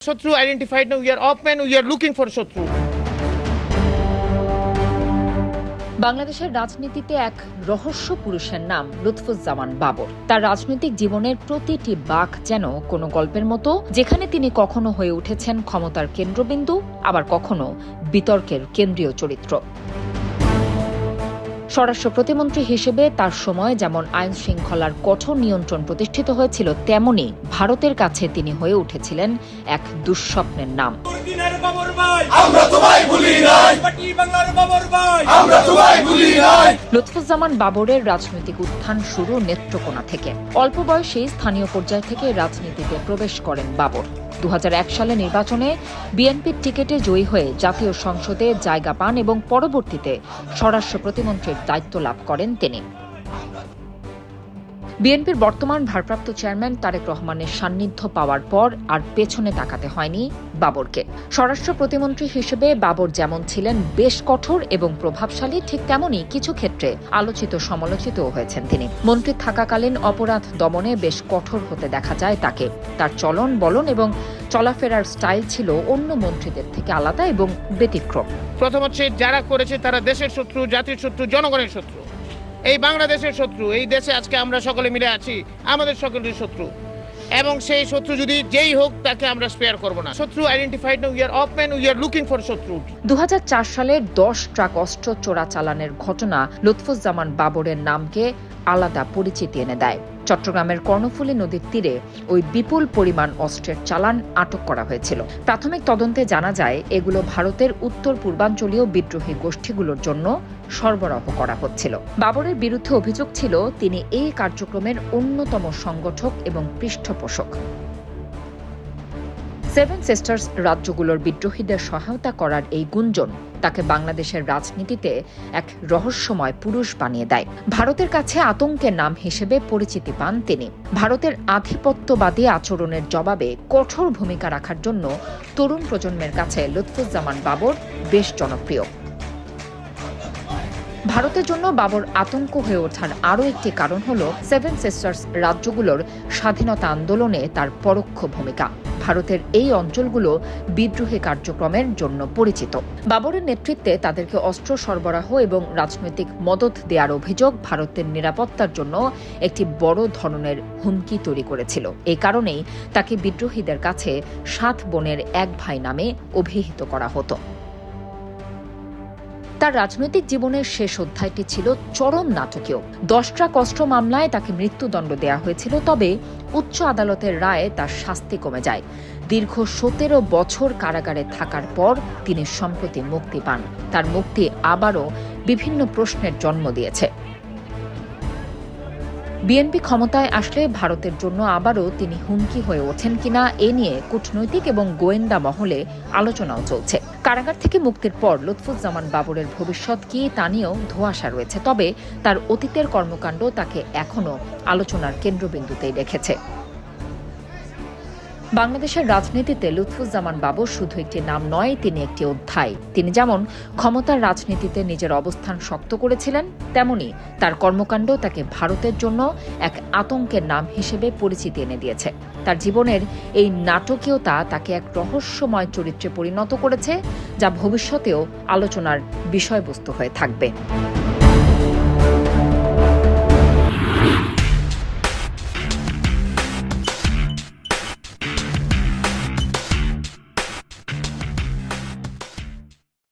Shotru identified. Now we are open. We are looking for Shotru. বাংলাদেশের রাজনীতিতে এক রহস্য পুরুষের নাম লুৎফুজ্জামান বাবর। তার রাজনৈতিক জীবনের প্রতিটি বাঁক যেন কোনো গল্পের মতো, যেখানে তিনি কখনো হয়ে উঠেছেন ক্ষমতার কেন্দ্রবিন্দু, আবার কখনো বিতর্কের কেন্দ্রীয় চরিত্র। স্বরাষ্ট্র প্রতিমন্ত্রী হিসেবে তার সময় যেমন আইন শৃঙ্খলার কঠোর নিয়ন্ত্রণ প্রতিষ্ঠিত হয়েছিল, তেমনি ভারতের কাছে তিনি হয়ে উঠেছিলেন এক দুঃস্বপ্নের নাম। লুৎফুজ্জামান বাবরের রাজনৈতিক উত্থান শুরু নেত্রকোনা থেকে। অল্প বয়সেই স্থানীয় পর্যায় থেকে রাজনীতিতে প্রবেশ করেন বাবর। 2001 সালে নির্বাচনে বিএনপির টিকেটে জয়ী হয়ে জাতীয় সংসদে জায়গা পান এবং পরবর্তীতে স্বরাষ্ট্র প্রতিমন্ত্রীর দায়িত্ব লাভ করেন তিনি। বিএনপির বর্তমান ভারপ্রাপ্ত চেয়ারম্যান তারেক রহমানের সান্নিধ্য পাওয়ার পর আর পেছনে তাকাতে হয়নি বাবরকে। স্বরাষ্ট্র প্রতিমন্ত্রী হিসেবে বাবর যেমন ছিলেন বেশ কঠোর এবং প্রভাবশালী, ঠিক তেমনই কিছু ক্ষেত্রে আলোচিত সমালোচিতও হয়েছেন তিনি। মন্ত্রী থাকাকালীন অপরাধ দমনে বেশ কঠোর হতে দেখা যায় তাকে। তার চলন বলন এবং চলাফেরার স্টাইল ছিল অন্য মন্ত্রীদের থেকে আলাদা এবং ব্যতিক্রম। প্রথম হচ্ছে, যারা করেছে তারা দেশের শত্রু, জাতির শত্রু, জনগণের শত্রু, এই বাংলাদেশের শত্রু। এই দেশে আজকে আমরা সকলে মিলে আছি, আমাদের সকলের শত্রু, এবং সেই শত্রু যদি যেই হোক তাকে আমরা স্পেয়ার করব না। শত্রু identified. Now we are open, we are looking for শত্রু। 2004 সালের 10 ট্রাক অস্ত্র চোরাচালানের ঘটনা লুৎফুজ্জামান বাবরের নামকে আলাদা পরিচিতি এনে দেয়। চট্টগ্রামের কর্ণফুলী নদীর তীরে ওই বিপুল পরিমাণ অস্ত্রের চালান আটক করা হয়েছিল। প্রাথমিক তদন্তে জানা যায় এগুলো ভারতের উত্তর পূর্বাঞ্চলীয় বিদ্রোহী গোষ্ঠীগুলোর জন্য সরবরাহ করা হচ্ছিল। বাবরের বিরুদ্ধে অভিযোগ ছিল তিনি এই কার্যক্রমের অন্যতম সংগঠক এবং পৃষ্ঠপোষক। সেভেন সিস্টার্স রাজ্যগুলোর বিদ্রোহীদের সহায়তা করার এই গুঞ্জন তাকে বাংলাদেশের রাজনীতিতে এক রহস্যময় পুরুষ বানিয়ে দেয়। ভারতের কাছে আতঙ্কের নাম হিসেবে পরিচিতি পান তিনি। ভারতের আধিপত্যবাদী আচরণের জবাবে কঠোর ভূমিকা রাখার জন্য তরুণ প্রজন্মের কাছে লুৎফুজ্জামান বাবর বেশ জনপ্রিয়। ভারতের জন্য বাবর আতঙ্ক হয়ে ওঠার আরও একটি কারণ হল সেভেন সিস্টার্স রাজ্যগুলোর স্বাধীনতা আন্দোলনে তার পরোক্ষ ভূমিকা। ভারতের এই অঞ্চলগুলো বিদ্রোহী কার্যক্রমের জন্য পরিচিত। বাবরের নেতৃত্বে তাদেরকে অস্ত্র সরবরাহ এবং রাজনৈতিক মদত দেওয়ার অভিযোগ ভারতের নিরাপত্তার জন্য একটি বড় ধরনের হুমকি তৈরি করেছিল। এই কারণেই তাকে বিদ্রোহীদের কাছে 7 বোনের এক ভাই নামে অভিহিত করা হতো। তার রাজনৈতিক জীবনের শেষ অধ্যায়টি ছিল চরম নাটকীয়। 10 ট্রাক অস্ত্র মামলায় তাকে মৃত্যুদণ্ড দেওয়া হয়েছিল, তবে উচ্চ আদালতের রায়ে তার শাস্তি কমে যায়। দীর্ঘ 17 বছর কারাগারে থাকার পর তিনি সম্প্রতি মুক্তি পান। তার মুক্তি আবারও বিভিন্ন প্রশ্নের জন্ম দিয়েছে। বিএনপি ক্ষমতায় আসলে ভারতের জন্য আবারও তিনি হুমকি হয়ে ওঠেন কিনা এ নিয়ে কূটনৈতিক এবং গোয়েন্দা মহলে আলোচনাও চলছে। কারাগার থেকে মুক্তির পর লুৎফুজ্জামান বাবরের ভবিষ্যৎ কি তা নিয়েও ধোঁয়াশা রয়েছে, তবে তার অতীতের কর্মকাণ্ড তাকে এখনও আলোচনার কেন্দ্রবিন্দুতেই রেখেছে। বাংলাদেশের রাজনীতিতে লুৎফুজ্জামান বাবর শুধু একটি নাম নয়, তিনি একটি অধ্যায়। তিনি যেমন ক্ষমতার রাজনীতিতে নিজের অবস্থান শক্ত করেছিলেন, তেমনি তার কর্মকাণ্ড তাকে ভারতের জন্য এক আতঙ্কের নাম হিসেবে পরিচিতি এনে দিয়েছে। তার জীবনের এই নাটকীয়তা তাকে এক রহস্যময় চরিত্রে পরিণত করেছে, যা ভবিষ্যতেও আলোচনার বিষয়বস্তু হয়ে থাকবে।